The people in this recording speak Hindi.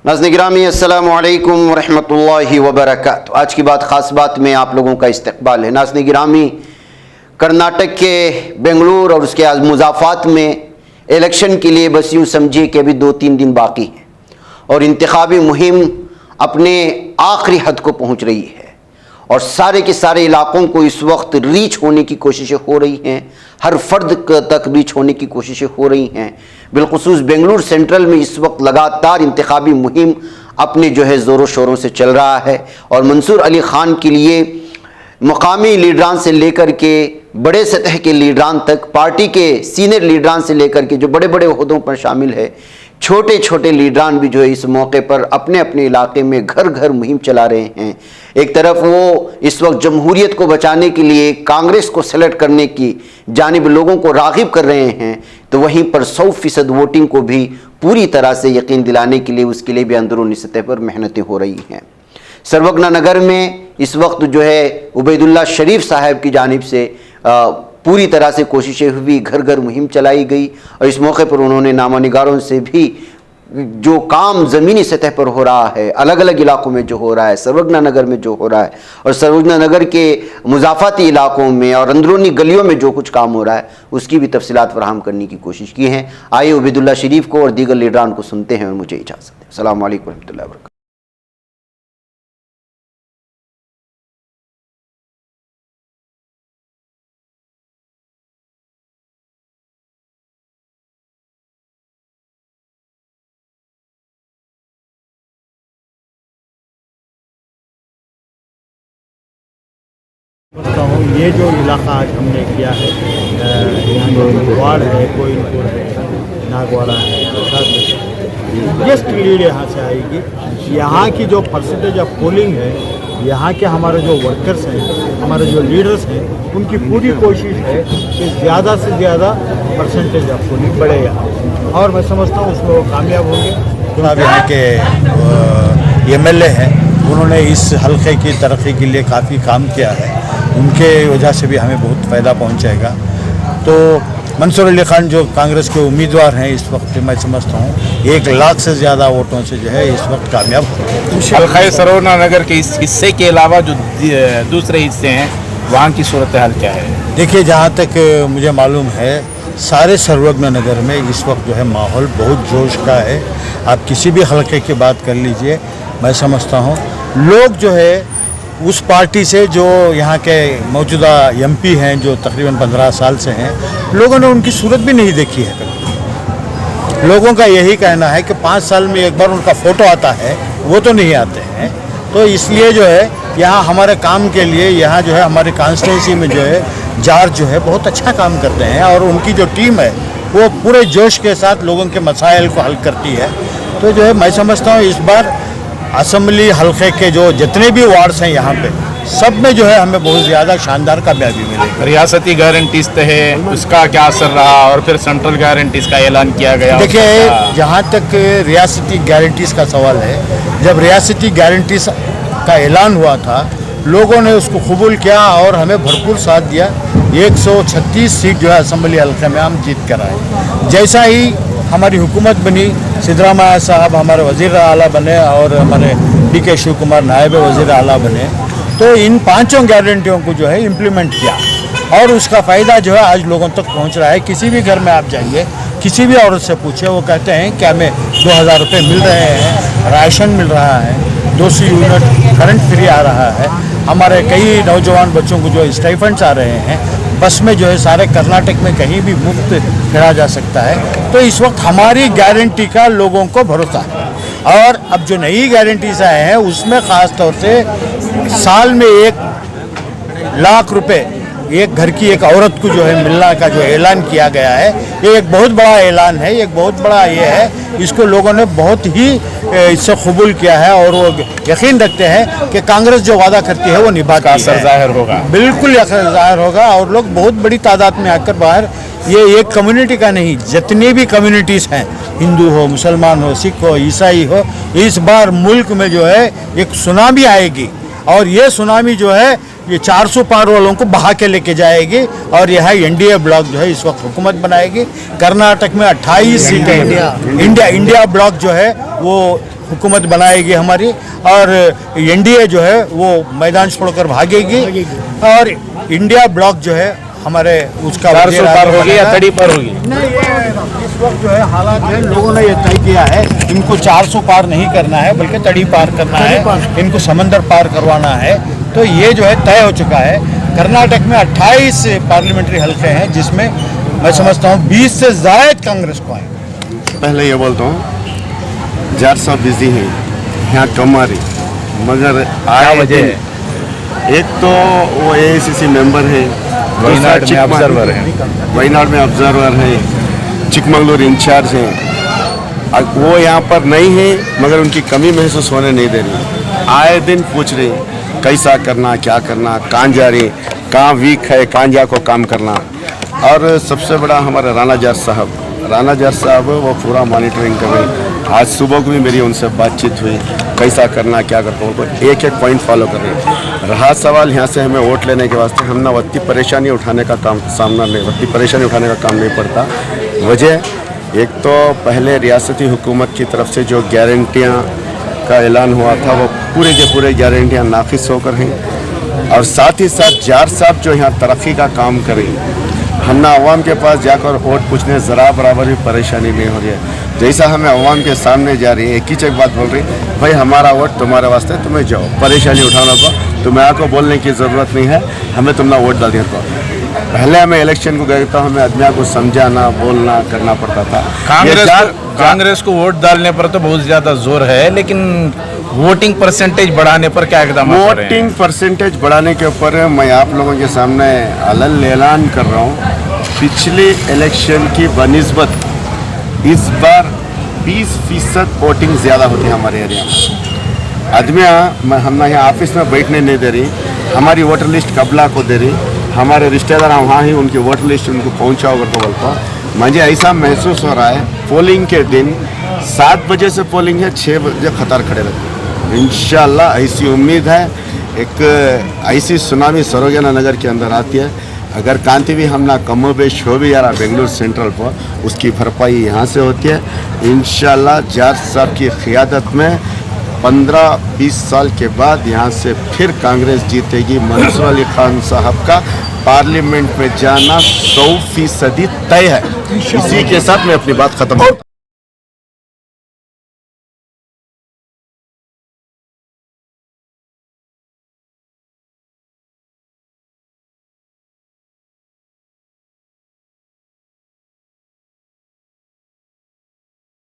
नाज़रीन गिरामी अस्सलामु अलैकुम वरहमतुल्लाहि वबरकातुहू। आज की बात ख़ास बात में आप लोगों का इस्तकबाल है। नाज़रीन गिरामी, कर्नाटक के बेंगलुरु और उसके मुज़ाफ़ात में इलेक्शन के लिए बस यूँ समझिए कि अभी 2-3 दिन बाकी हैं और इंतखाबी मुहिम अपने आखिरी हद को पहुँच रही है और सारे के सारे इलाकों को इस वक्त रीच होने की कोशिशें हो रही हैं, हर फर्द तक रीच होने की कोशिशें हो रही हैं। बिलखुसूस बेंगलुरु सेंट्रल में इस वक्त लगातार इंतखाबी मुहिम अपने जो है ज़ोरों शोरों से चल रहा है और मंसूर अली ख़ान के लिए मुकामी लीडरान से लेकर के बड़े सतह के लीडरान तक, पार्टी के सीनियर लीडरान से लेकर के जो बड़े बड़े ओहदों पर शामिल है, छोटे छोटे लीडरान भी जो है इस मौके पर अपने अपने इलाके में घर घर मुहिम चला रहे हैं। एक तरफ वो इस वक्त जमहूरियत को बचाने के लिए कांग्रेस को सेलेक्ट करने की जानिब लोगों को राग़िब कर रहे हैं, तो वहीं पर 100% वोटिंग को भी पूरी तरह से यकीन दिलाने के लिए उसके लिए भी अंदरूनी सतह पर मेहनतें हो रही हैं। सर्वज्ञा नगर में इस वक्त जो है उबैदुल्ला शरीफ साहब की जानिब से पूरी तरह से कोशिशें हुई, घर घर मुहिम चलाई गई और इस मौके पर उन्होंने नामानिगारों से भी जो काम ज़मीनी सतह पर हो रहा है, अलग अलग इलाकों में जो हो रहा है, सर्वज्ञा नगर में जो हो रहा है और सर्वज्ञा नगर के मुज़ाफ़ाती इलाकों में और अंदरूनी गलियों में जो कुछ काम हो रहा है उसकी भी तफसीलात फराहम करने की कोशिश की है। आइए उबैदुल्ला शरीफ को और दीगर लीडरान को सुनते हैं और मुझे इजाज़त दें। अस्सलामु अलैकुम रहमतुल्लाहि व बरकातहू। ये जो इलाका आज हमने किया है, यहाँ जो वार्ड है, कोइलपुर है, नागवाड़ा है, बेस्ट लीड यहाँ से आएगी। यहाँ की जो परसेंटेज ऑफ पोलिंग है, यहाँ के हमारे जो वर्कर्स हैं, हमारे जो लीडर्स हैं, उनकी पूरी कोशिश है कि ज़्यादा से ज़्यादा परसेंटेज ऑफ पोलिंग बढ़ेगा और मैं समझता हूँ उसमें वो कामयाब होंगे। अब यहाँ के MLA हैं, उन्होंने इस हल्के की तरक्की के लिए काफ़ी काम किया है, उनके वजह से भी हमें बहुत फ़ायदा पहुँचेगा। तो मंसूर अली ख़ान जो कांग्रेस के उम्मीदवार हैं इस वक्त मैं समझता हूँ 1 लाख से ज़्यादा वोटों से जो है इस वक्त कामयाब होंगे। हल्का सर्वज्ञा नगर के इस हिस्से के अलावा जो दूसरे हिस्से हैं वहाँ की सूरत हाल क्या है? देखिए, जहाँ तक मुझे मालूम है सारे सर्वज्ञा नगर में इस वक्त जो है माहौल बहुत जोश का है। आप किसी भी हल्के की बात कर लीजिए, मैं समझता हूँ लोग जो है उस पार्टी से जो यहाँ के मौजूदा MP हैं जो तकरीबन 15 साल से हैं, लोगों ने उनकी सूरत भी नहीं देखी है। लोगों का यही कहना है कि 5 साल में एक बार उनका फ़ोटो आता है, वो तो नहीं आते हैं। तो इसलिए जो है यहाँ हमारे काम के लिए, यहाँ जो है हमारे कॉन्स्टिट्यूंसी में जो है जार्ज जो है बहुत अच्छा काम करते हैं और उनकी जो टीम है वो पूरे जोश के साथ लोगों के मसाइल को हल करती है। तो जो है मैं समझता हूँ इस बार असम्बली हल्के के जो जितने भी वार्ड्स हैं यहाँ पे सब में जो है हमें बहुत ज़्यादा शानदार कामयाबी मिलेगी। रियासती गारंटीज तो है, उसका क्या असर रहा और फिर सेंट्रल गारंटीज का ऐलान किया गया? देखिए, जहाँ तक रियासती गारंटीज का सवाल है, जब रियासती गारंटीज का ऐलान हुआ था लोगों ने उसको कबूल किया और हमें भरपूर साथ दिया। 136 सीट जो है असम्बली हल्के में हम जीत कर आए। जैसा ही हमारी हुकूमत बनी, सिद्धरामैया साहब हमारे वज़ीर आला बने और हमारे DK शिव कुमार नायब वज़ीर आला बने, तो इन 5 गारंटियों को जो है इम्प्लीमेंट किया और उसका फ़ायदा जो है आज लोगों तक पहुंच रहा है। किसी भी घर में आप जाइए, किसी भी औरत से पूछे, वो कहते हैं कि हमें 2000 रुपये मिल रहे हैं, राशन मिल रहा है, 200 यूनिट करंट फ्री आ रहा है। हमारे कई नौजवान बच्चों को जो स्टाइपेंड्स आ रहे हैं, बस में जो है सारे कर्नाटक में कहीं भी मुफ्त फिरा जा सकता है। तो इस वक्त हमारी गारंटी का लोगों को भरोसा है और अब जो नई गारंटीज आए हैं उसमें ख़ास तौर से साल में 1 लाख रुपए एक घर की एक औरत को जो है मिलना का जो ऐलान किया गया है, ये एक बहुत बड़ा ऐलान है, एक बहुत बड़ा ये है। इसको लोगों ने बहुत ही इससे कबूल किया है और वो यकीन रखते हैं कि कांग्रेस जो वादा करती है वो निभाती है। असर जाहिर होगा, बिल्कुल असर जाहिर होगा और लोग बहुत बड़ी तादाद में आकर बाहर, ये एक कम्युनिटी का नहीं, जितनी भी कम्युनिटीज़ हैं, हिंदू हो, मुसलमान हो, सिख हो, ईसाई हो, इस बार मुल्क में जो है एक सुनामी आएगी और ये सुनामी जो है ये 400 पार वालों को बहा के लेके जाएगी और यहाँ NDA ब्लॉक जो है इस वक्त हुकूमत बनाएगी। कर्नाटक में 28 सीटें इंडिया ब्लॉक जो है वो हुकूमत बनाएगी हमारी, और एनडीए जो है वो मैदान छोड़कर भागेगी, और इंडिया ब्लॉक जो है हमारे उसका 400 पार होगी या तड़ी पार होगी? नहीं, ये इस वक्त जो है हालात है, लोगों ने ये तय किया है इनको 400 पार नहीं करना है बल्कि तड़ी पार करना है, इनको समंदर पार करवाना है। तो ये जो है तय हो चुका है। कर्नाटक में 28 पार्लियामेंट्री हल्के हैं, जिसमें मैं समझता हूँ 20 से ज़ायद कांग्रेस को आए। पहले ये बोलता हूँ जार साहब बिजी हैं, यहाँ कम आ रही, मगर क्या वजह है? एक तो वो AICC मेंबर है, वायनाड में ऑब्जर्वर हैं, वायनाड में ऑब्जर्वर हैं, चिकमंगलूर इंचार्ज हैं। अब वो यहाँ पर नहीं है, मगर उनकी कमी महसूस होने नहीं दे रही। आए दिन पूछ रही कैसा करना, क्या करना, कहाँ जा रही, कहाँ वीक है, कहाँ जाको काम करना। और सबसे बड़ा हमारा राणा जार साहब वो पूरा मॉनिटरिंग कर रहे। आज सुबह को भी मेरी उनसे बातचीत हुई, कैसा करना, क्या करता हूँ, तो एक एक पॉइंट फॉलो कर रहे हैं। रहा सवाल यहाँ से हमें वोट लेने के वास्ते हम ना वत्ती परेशानी उठाने का काम नहीं पड़ता। वजह एक तो पहले रियासती हुकूमत की तरफ से जो गारंटियाँ का ऐलान हुआ था वो पूरे के पूरे गारंटियाँ नाफिस होकर हैं, और साथ ही साथ जार साहब जो यहाँ तरक्की का काम करें, हम ना अवाम के पास जाकर वोट पूछने ज़रा बराबर भी परेशानी नहीं हो रही है। जैसा हमें अवाम के सामने जा रही है, एक ही चेक बात बोल रही, भाई हमारा वोट तुम्हारे वास्ते, तुम्हें जाओ, परेशानी उठाना को तुम्हें आपको बोलने की ज़रूरत नहीं है, हमें तुम ना वोट डाल दिया। तो पहले हमें इलेक्शन को गए तो हमें आदमियों को समझाना, बोलना करना पड़ता था। कांग्रेस को वोट डालने पर तो बहुत ज्यादा जोर है, लेकिन वोटिंग परसेंटेज बढ़ाने पर क्या इकदाम कर रहे हैं? वोटिंग परसेंटेज बढ़ाने के ऊपर मैं आप लोगों के सामने अलग ऐलान कर रहा हूँ। पिछले इलेक्शन की बनिस्बत इस बार 20% वोटिंग ज़्यादा होती है हमारे एरिया में। आदमियाँ हम यहाँ ऑफिस में बैठने नहीं दे रही, हमारी वोटर लिस्ट कबला को दे रही, हमारे रिश्तेदार वहाँ ही उनकी वोटर लिस्ट उनको पहुँचाओ करके बोलता हूँ। मुझे ऐसा महसूस हो रहा है पोलिंग के दिन 7 बजे से पोलिंग है, 6 बजे कतार खड़े रहते हैं। इंशाल्लाह ऐसी उम्मीद है, एक ऐसी सुनामी सरोजना नगर के अंदर आती है। अगर कांति भी हम ना कमो बेश हो भी यार बेंगलुरु सेंट्रल पर, उसकी भरपाई यहाँ से होती है इंशाल्लाह। जार साहब की क़ियादत में 15-20 साल के बाद यहाँ से फिर कांग्रेस जीतेगी। मंसूर अली खान साहब का पार्लियामेंट में जाना 100% तय है। इसी के साथ मैं अपनी बात खत्म